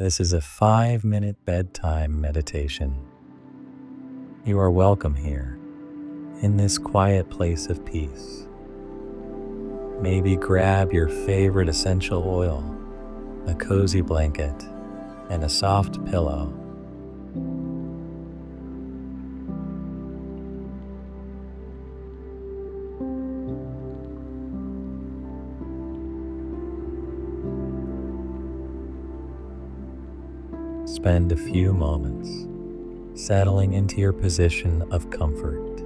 This is a 5-minute bedtime meditation. You are welcome here, in this quiet place of peace. Maybe grab your favorite essential oil, a cozy blanket, and a soft pillow. Spend a few moments settling into your position of comfort.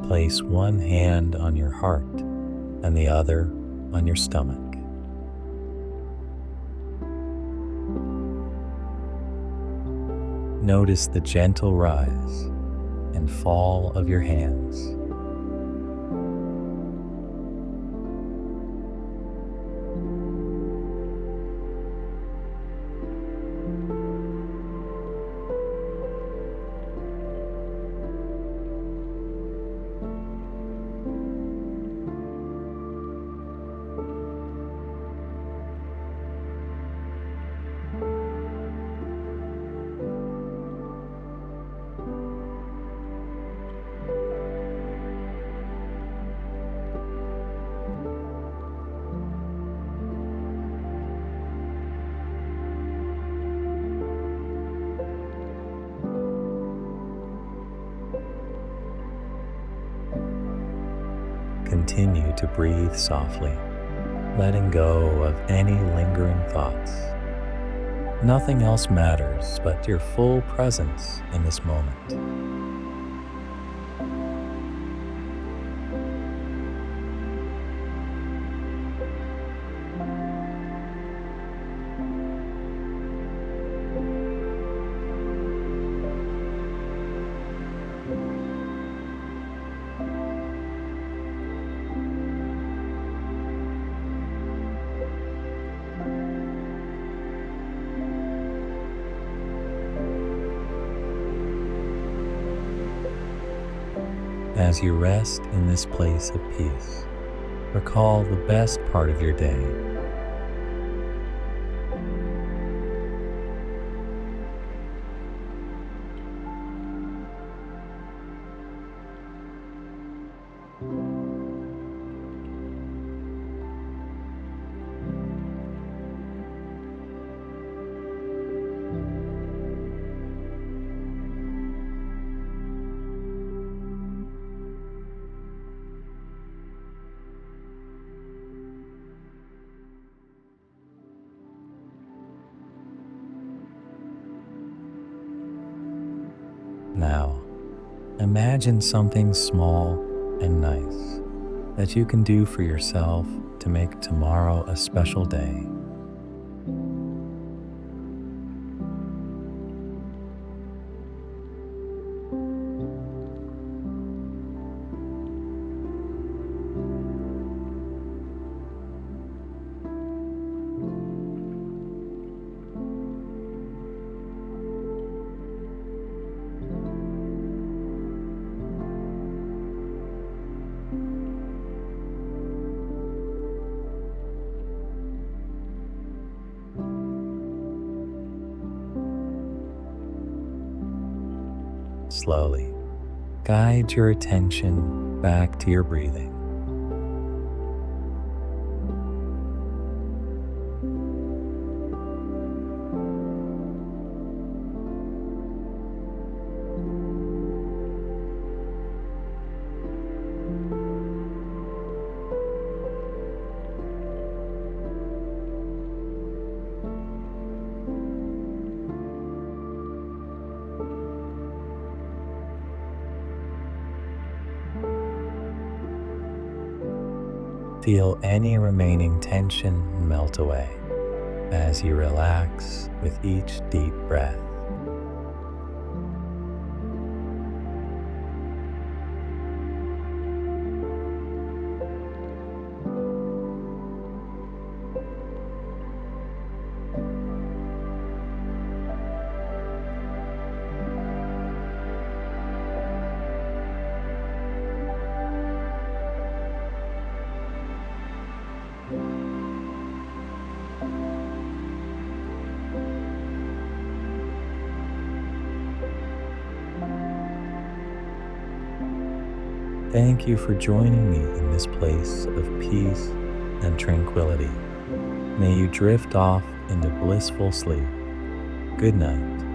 Place one hand on your heart and the other on your stomach. Notice the gentle rise and fall of your hands. Continue to breathe softly, letting go of any lingering thoughts. Nothing else matters but your full presence in this moment. As you rest in this place of peace, recall the best part of your day. Now, imagine something small and nice that you can do for yourself to make tomorrow a special day. Slowly, guide your attention back to your breathing. Feel any remaining tension melt away as you relax with each deep breath. Thank you for joining me in this place of peace and tranquility. May you drift off into blissful sleep. Good night.